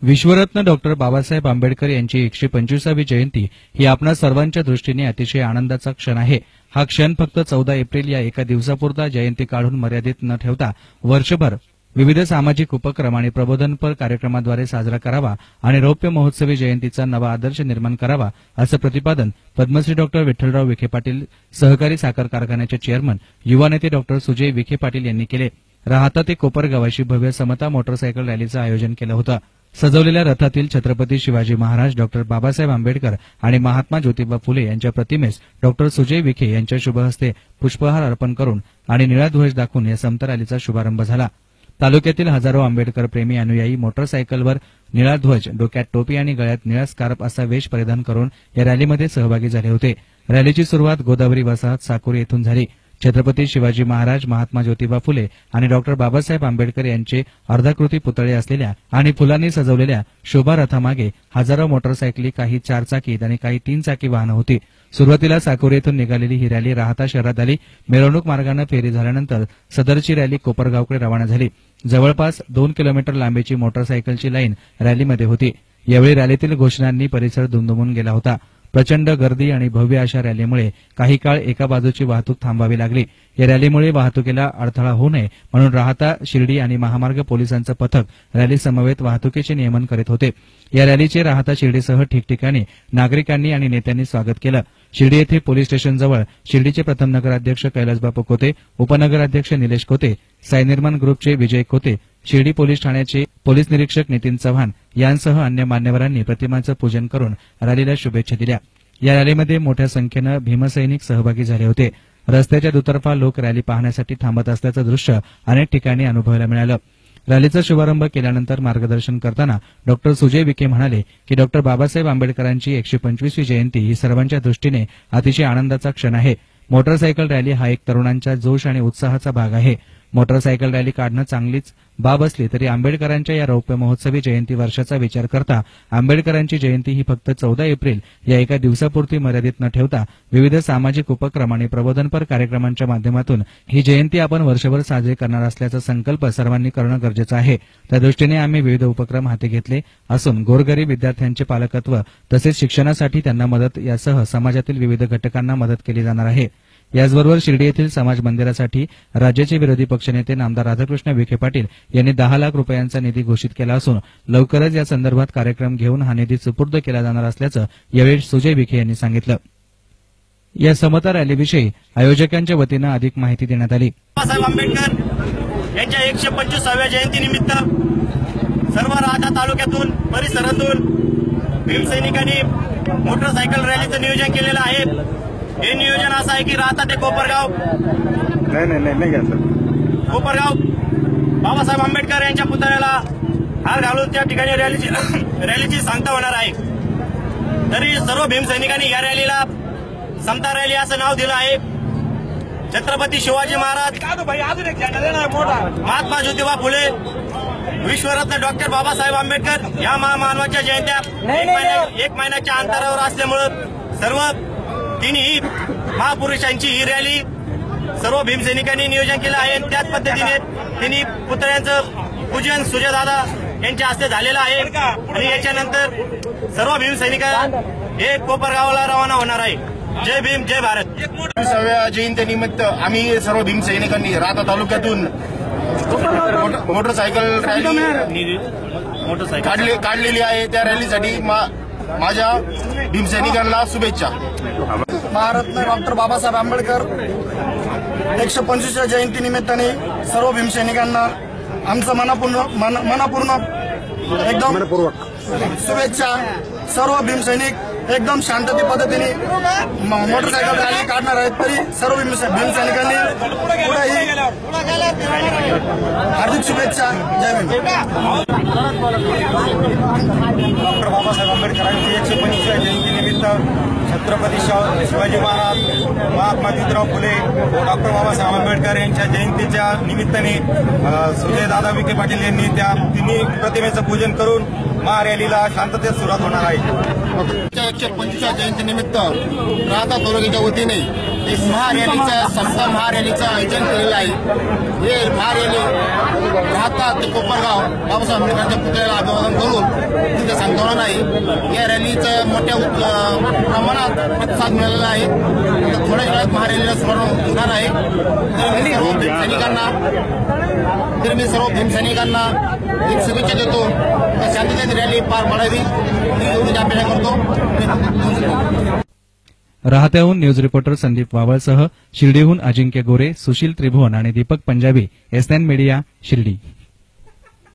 विश्वरत्न doctor Babasaheb Ambedkar यांची 125वी जयंती ही आपणा सर्वांच्या दृष्टीने अतिशय आनंदाचा क्षण आहे। हा क्षण फक्त 14 एप्रिल या एका दिवसापुरता जयंती काढून मर्यादित न ठेवता वर्षभर विविध सामाजिक उपक्रम आणि प्रबोधनपर कार्यक्रमाद्वारे साजरा करावा आणि रौप्य महोत्सवी जयंतीचा नवा आदर्श निर्माण करावा, असं प्रतिपादन पद्मश्री डॉक्टर विठ्ठलराव विखे पाटील सहकारी साखर कारखान्याचे चेअरमन युवा नेते डॉक्टर सुजय विखे पाटील यांनी केले। राहता ते कोपरगावाशी भव्य समता मोटरसायकल रॅलीचं आयोजन केलं होतं। सजवलेल्या रथातील छत्रपती शिवाजी महाराज, डॉक्टर बाबासाहेब आंबेडकर आणि महात्मा ज्योतिबा फुले यांच्या प्रतिमेस डॉक्टर सुजय विखे यांच्या शुभहस्ते पुष्पहार अर्पण करून आणि निळा ध्वज दाखवून या समता रॅलीचा शुभारंभ झाला। तालुक्यातील हजारो आंबेडकर प्रेमी अनुयायी मोटरसायकलवर निळा ध्वज, डोक्यात टोपी आणि गळ्यात निळा स्कार्फ असा वेश परिधान करून या रॅलीमध्ये सहभागी झाले होते। रॅलीची सुरुवात गोदावरी वसाहत साकुरी येथून झाली। छत्रपती शिवाजी महाराज, महात्मा ज्योतिबा फुले आणि डॉक्टर बाबासाहेब आंबेडकर यांचे अर्धाकृती पुतळे असलेल्या आणि फुलांनी सजवलेल्या शोभा रथामागे हजारो मोटरसायकली, काही 4 चाकी आणि काही 3 चाकी वाहनं होती। सुरुवातीला साकुरी येथून निघालेली ही रॅली राहता शहरात आली। मिरवणूक मार्गाने फेरी झाल्यानंतर सदरची रॅली कोपरगावकडे रवाना झाली। जवळपास 2 किलोमीटर लांबीची मोटरसायकलची लाईन रॅलीमध्ये होती। यावेळी रॅलीतील घोषणांनी परिसर दुमदुमून गेला होता। प्रचंड गर्दी आणि भव्य अशा रॅलीमुळे काही काळ एका बाजूची वाहतूक थांबावी लागली। या रॅलीमुळे वाहतुकीला अडथळा होऊ नये म्हणून राहता, शिर्डी आणि महामार्ग पोलिसांचं पथक रॅली समवेत वाहतुकीचे नियमन करीत होते। या रॅलीचे राहता शिर्डीसह ठिकठिकाणी नागरिकांनी आणि नेत्यांनी स्वागत केलं। शिर्डी येथे पोलीस स्टेशनजवळ शिर्डीचे प्रथम नगराध्यक्ष कैलासबापू कोते, उपनगराध्यक्ष निलेश कोते, साईनिर्माण ग्रुपचे विजय कोते, शिर्डी पोलीस ठाण्याचे पोलीस निरीक्षक नितीन चव्हाण यांसह अन्य मान्यवरांनी प्रतिमांचं पूजन करून रॅलीला शुभेच्छा दिल्या। या रॅलीमध्ये मोठ्या संख्येनं भीमसैनिक सहभागी झाले होते। रस्त्याच्या दुतर्फा लोक रॅली पाहण्यासाठी थांबत असल्याचं दृश्य अनेक ठिकाणी अनुभवायला मिळालं। रॅलीचा शुभारंभ केल्यानंतर मार्गदर्शन करताना डॉक्टर सुजय विखे म्हणाले की डॉक्टर बाबासाहेब आंबेडकरांची 125वी जयंती ही सर्वांच्या दृष्टीने अतिशय आनंदाचा क्षण आहे। मोटरसायकल रॅली हा एक तरुणांचा जोश आणि उत्साहाचा भाग आहे। मोटरसायकल रॅली काढणं चांगलीच बाब असली तरी आंबेडकरांच्या या रौप्य महोत्सवी जयंती वर्षाचा विचार करता आंबेडकरांची जयंती ही फक्त 14 एप्रिल या एका दिवसापुरती मर्यादित न ठेवता विविध सामाजिक उपक्रम आणि प्रबोधनपर कार्यक्रमांच्या माध्यमातून ही जयंती आपण वर्षभर साजरी करणार असल्याचा संकल्प सर्वांनी करणं गरजेचं आहे। त्या दृष्टीने आम्ही विविध उपक्रम हाती घेतले असून गोरगरीब विद्यार्थ्यांचे पालकत्व तसेच शिक्षणासाठी त्यांना मदत यासह समाजातील विविध घटकांना मदत केली जाणार आहे। याचबरोबर शिर्डी येथील समाज मंदिरासाठी राज्याचे विरोधी पक्षनेते नामदार राधाकृष्ण विखे पाटील यांनी 10 लाख रुपयांचा निधी घोषित केला असून लवकरच या संदर्भात कार्यक्रम घेऊन हा निधी सुपूर्द केला जाणार असल्याचं यावेळी सुजय विखे यांनी सांगितलं। या समता रॅलीविषयी आयोजकांच्या वतीनं अधिक माहिती देण्यात आली। बाबासाहेब आंबेडकर यांच्या 125व्या जयंतीनिमित्त सर्व राहता तालुक्यातून परिसरातून भीमसैनिकांनी मोटरसायकल रॅलीचं नियोजन केलेलं आहे। हे नियोजन असं आहे की राहता ते कोपरगाव बाबासाहेब आंबेडकर यांच्या पुतळ्याला हार घालून त्या ठिकाणी रॅलीची सांगता होणार आहे। तरी सर्व भीमसैनिकांनी या रॅलीला समता रॅली असं नाव दिलं आहे। छत्रपती शिवाजी महाराज, महात्मा ज्योतिबा फुले, विश्वरत्न डॉक्टर बाबासाहेब आंबेडकर या महामानवाच्या जयंत्या एक महिन्याच्या अंतरावर असल्यामुळे सर्व तिन्ही महापुरुषांची ही रॅली सर्व भीमसैनिकांनी नियोजन केलं आहे। त्याच पद्धतीने तिन्ही पुतळ्यांचं पूजन सुजयदादा यांच्या हस्ते झालेलं आहे आणि याच्यानंतर सर्व भीमसैनिक हे कोपरगावला रवाना होणार आहे। जय भीम, जय भारत। 125व्या जयंतीनिमित्त आम्ही सर्व भीमसैनिकांनी राहता तालुक्यातून मोटरसायकल रॅली काढलेली आहे। त्या रॅलीसाठी माझ्या भीमसैनिकांना शुभेच्छा। महारत्न डॉक्टर बाबासाहेब आंबेडकर 125व्या जयंतीनिमित्ताने सर्व भीमसैनिकांना आमचं मनापूर्ण एकदम शुभेच्छा। सर्व भीमसैनिक एकदम शांतते पद्धतीने मोटरसायकल रॅली काढणार आहेत। तरी सर्व भीमसैनिकांनी पुढेही हार्दिक शुभेच्छा। जय भीम। डॉक्टर बाबासाहेब आंबेडकरांची 125व्या जयंतीनिमित्त छत्रपती शिवाजी महाराज, महात्मा ज्योतिराव फुले, डॉक्टर बाबासाहेब आंबेडकर यांच्या जयंतीच्या निमित्ताने सुजयदादा विखे पाटील यांनी त्या तिन्ही प्रतिमेचं पूजन करून महारॅलीला शांततेत सुरुवात होणार आहे। 125व्या जयंतीनिमित्त राहता तालुक्याच्या वतीने एक संस्था महारॅलीचं आयोजन केलेलं आहे. हे महारॅली राहता ते कोपरगाव बाबासाहेब आंबेडकरांच्या पुतळ्याला अभिवादन करून तिथे संकलन आहे. या रॅलीचं मोठ्या प्रमाणात प्रतिसाद मिळालेला आहे. थोड्या वेळात महारॅलीला सुरुवात होणार आहे. तर मी सर्व भीमसैनिकांना एक शुभेच्छा देतो. शांततेत रॅली पार पाडावी एवढीच अपेक्षा करतो. राहत्याहून न्यूज रिपोर्टर संदीप वावळसह शिर्डीहून अजिंक्य गोरे, सुशील त्रिभुवन आणि दीपक पंजाबी, SN मीडिया, शिर्डी.